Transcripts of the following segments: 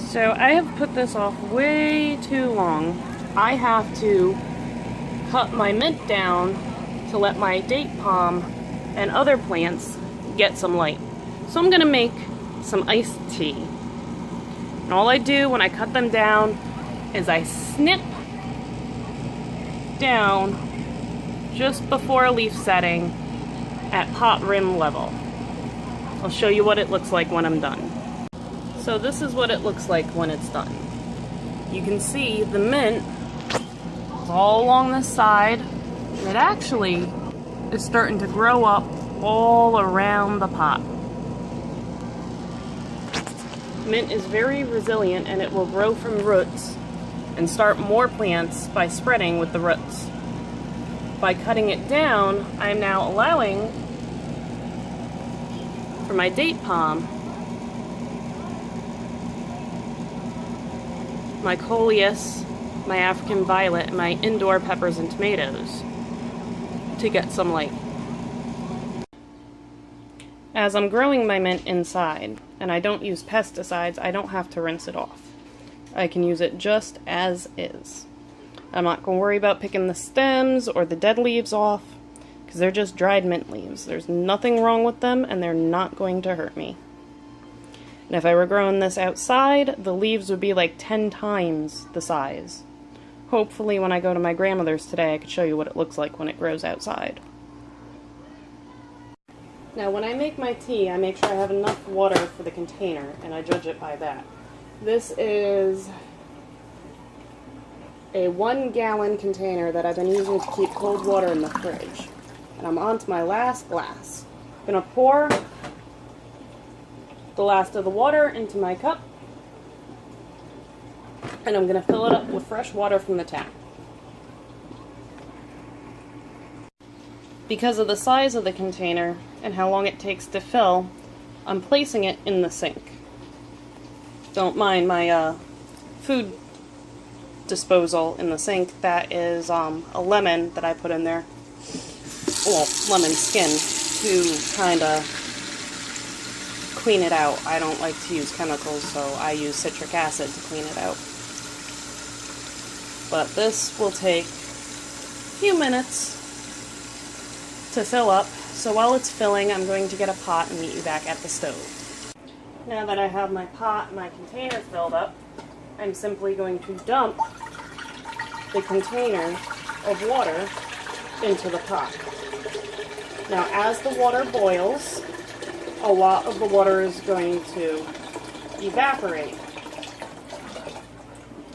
So I have put this off way too long. I have to cut my mint down to let my date palm and other plants get some light. So I'm gonna make some iced tea. And all I do when I cut them down is I snip down just before leaf setting at pot rim level. I'll show you what it looks like when I'm done. So this is what it looks like when it's done. You can see the mint is all along the side. It actually is starting to grow up all around the pot. Mint is very resilient and it will grow from roots and start more plants by spreading with the roots. By cutting it down, I am now allowing for my date palm, my coleus, my African violet, and my indoor peppers and tomatoes to get some light. As I'm growing my mint inside, and I don't use pesticides, I don't have to rinse it off. I can use it just as is. I'm not going to worry about picking the stems or the dead leaves off, because they're just dried mint leaves. There's nothing wrong with them, and they're not going to hurt me. And if I were growing this outside, the leaves would be like 10 times the size. Hopefully when I go to my grandmother's today, I could show you what it looks like when it grows outside. Now when I make my tea, I make sure I have enough water for the container, and I judge it by that. This is a 1-gallon container that I've been using to keep cold water in the fridge. And I'm on to my last glass. I'm going to pour the last of the water into my cup, and I'm going to fill it up with fresh water from the tap. Because of the size of the container and how long it takes to fill, I'm placing it in the sink. Don't mind my food disposal in the sink. That is a lemon that I put in there. Well, lemon skin to kind of clean it out. I don't like to use chemicals, so I use citric acid to clean it out. But this will take a few minutes to fill up, so while it's filling, I'm going to get a pot and meet you back at the stove. Now that I have my pot and my container filled up, I'm simply going to dump the container of water into the pot. Now as the water boils, a lot of the water is going to evaporate.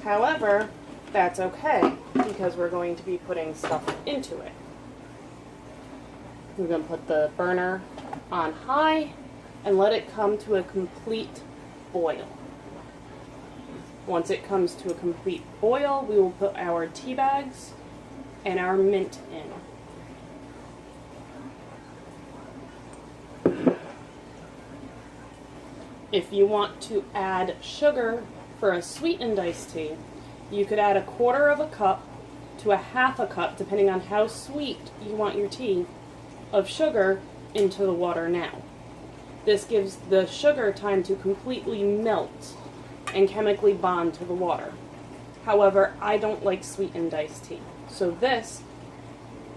However, that's okay, because we're going to be putting stuff into it. We're going to put the burner on high and let it come to a complete boil. Once it comes to a complete boil, we will put our tea bags and our mint in. If you want to add sugar for a sweetened iced tea, you could add 1/4 cup to 1/2 cup, depending on how sweet you want your tea, of sugar into the water now. This gives the sugar time to completely melt and chemically bond to the water. However, I don't like sweetened iced tea, so this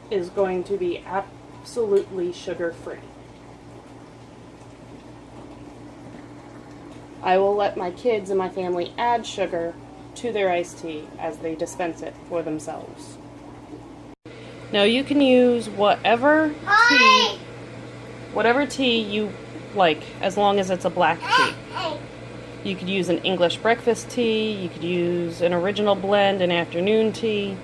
is going to be absolutely sugar-free. I will let my kids and my family add sugar to their iced tea as they dispense it for themselves. Now you can use whatever tea you like, as long as it's a black tea. You could use an English breakfast tea, you could use an original blend, an afternoon tea.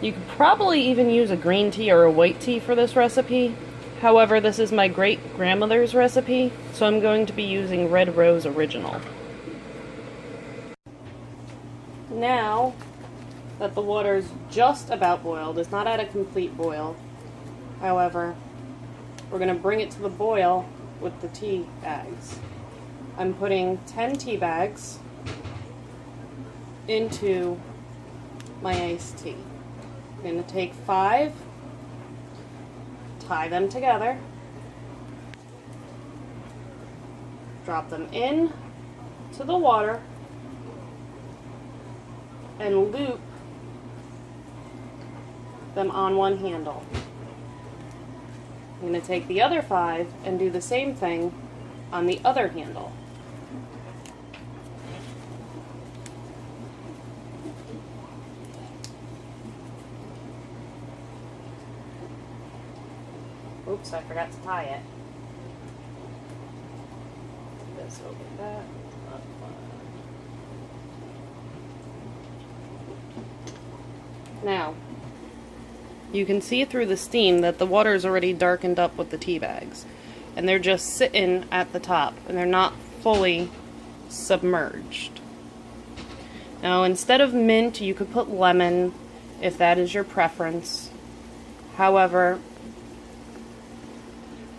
You could probably even use a green tea or a white tea for this recipe. However, this is my great-grandmother's recipe, so I'm going to be using Red Rose Original. Now that the water is just about boiled, it's not at a complete boil, however, we're going to bring it to the boil with the tea bags. I'm putting 10 tea bags into my iced tea. I'm going to take 5, tie them together, Drop them in to the water and loop them on one handle. I'm going to take the other 5 and do the same thing on the other handle. Oops, I forgot to tie it. This will get that. Now, you can see through the steam that the water is already darkened up with the tea bags, and they're just sitting at the top, and they're not fully submerged. Now, instead of mint, you could put lemon if that is your preference. However,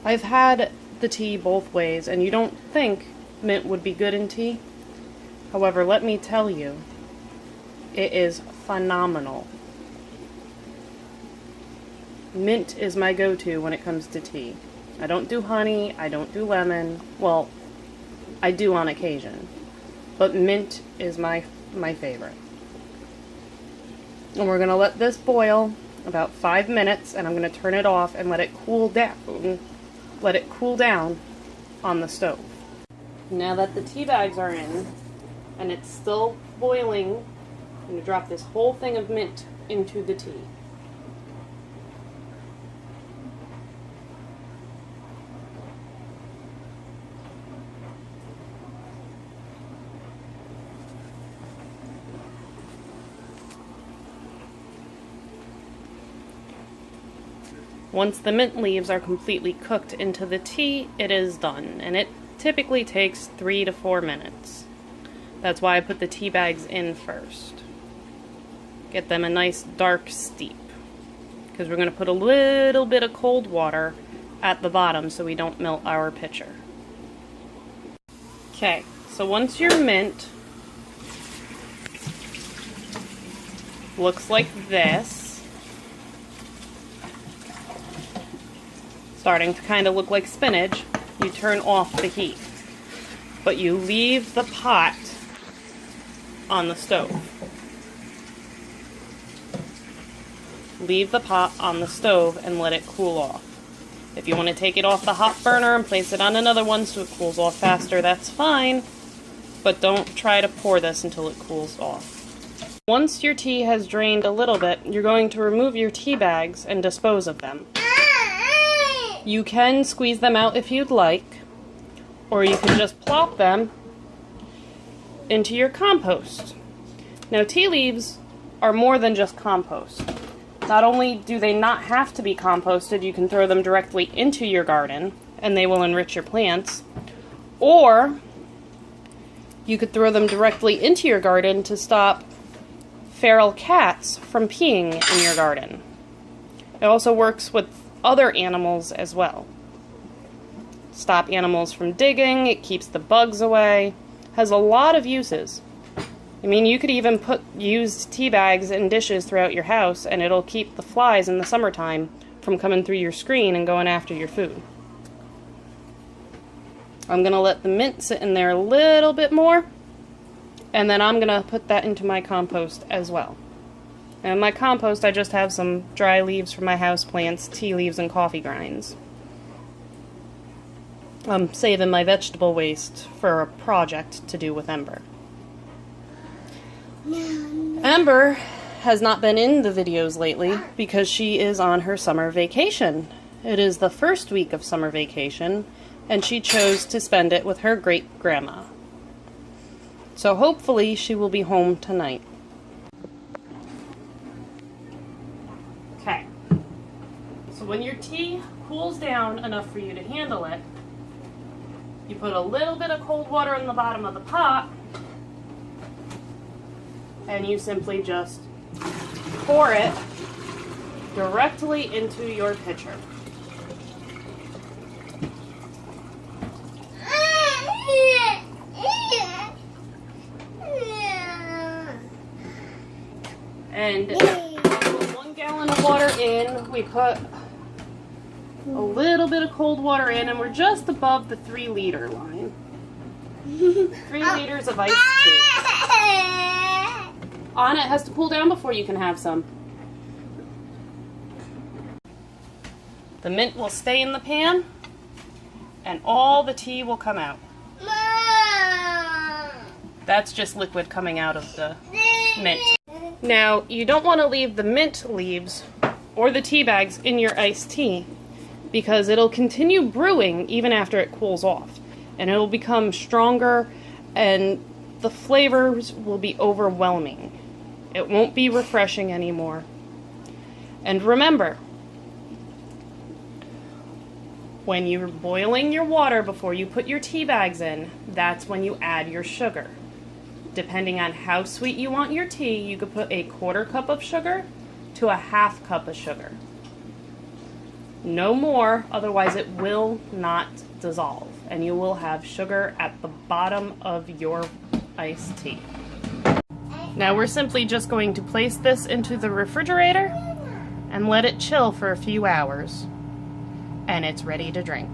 I've had the tea both ways, and you don't think mint would be good in tea. However, let me tell you, it is phenomenal. Mint is my go-to when it comes to tea. I don't do honey, I don't do lemon. Well, I do on occasion. But mint is my favorite. And we're going to let this boil about 5 minutes, and I'm going to turn it off and let it cool down. Let it cool down on the stove. Now that the tea bags are in, and it's still boiling, I'm going to drop this whole thing of mint into the tea. Once the mint leaves are completely cooked into the tea, it is done, and it typically takes 3 to 4 minutes. That's why I put the tea bags in first. Get them a nice dark steep, because we're going to put a little bit of cold water at the bottom so we don't melt our pitcher. Okay, so once your mint looks like this, starting to kind of look like spinach, you turn off the heat. But you leave the pot on the stove. Leave the pot on the stove and let it cool off. If you want to take it off the hot burner and place it on another one so it cools off faster, that's fine. But don't try to pour this until it cools off. Once your tea has drained a little bit, you're going to remove your tea bags and dispose of them. You can squeeze them out if you'd like, or you can just plop them into your compost. Now, tea leaves are more than just compost. Not only do they not have to be composted, you can throw them directly into your garden, and they will enrich your plants, or you could throw them directly into your garden to stop feral cats from peeing in your garden. It also works with other animals as well. Stop animals from digging, it keeps the bugs away, has a lot of uses. I mean, you could even put used tea bags in dishes throughout your house and it'll keep the flies in the summertime from coming through your screen and going after your food. I'm going to let the mint sit in there a little bit more, and then I'm going to put that into my compost as well. And my compost, I just have some dry leaves from my houseplants, tea leaves, and coffee grinds. I'm saving my vegetable waste for a project to do with Ember. Ember has not been in the videos lately because she is on her summer vacation. It is the first week of summer vacation, and she chose to spend it with her great-grandma. So hopefully she will be home tonight. Okay, so when your tea cools down enough for you to handle it, you put a little bit of cold water in the bottom of the pot, and you simply just pour it directly into your pitcher. And we put 1 gallon of water in, we put a little bit of cold water in, and we're just above the 3-liter line. 3 liters of iced tea. Anna, it has to cool down before you can have some. The mint will stay in the pan, and all the tea will come out. That's just liquid coming out of the mint. Now, you don't want to leave the mint leaves or the tea bags in your iced tea because it'll continue brewing even after it cools off. And it'll become stronger and the flavors will be overwhelming. It won't be refreshing anymore. And remember, when you're boiling your water before you put your tea bags in, that's when you add your sugar. Depending on how sweet you want your tea, you could put a 1/4 cup of sugar to a 1/2 cup of sugar. No more, otherwise it will not dissolve, and you will have sugar at the bottom of your iced tea. Now we're simply just going to place this into the refrigerator and let it chill for a few hours, and it's ready to drink.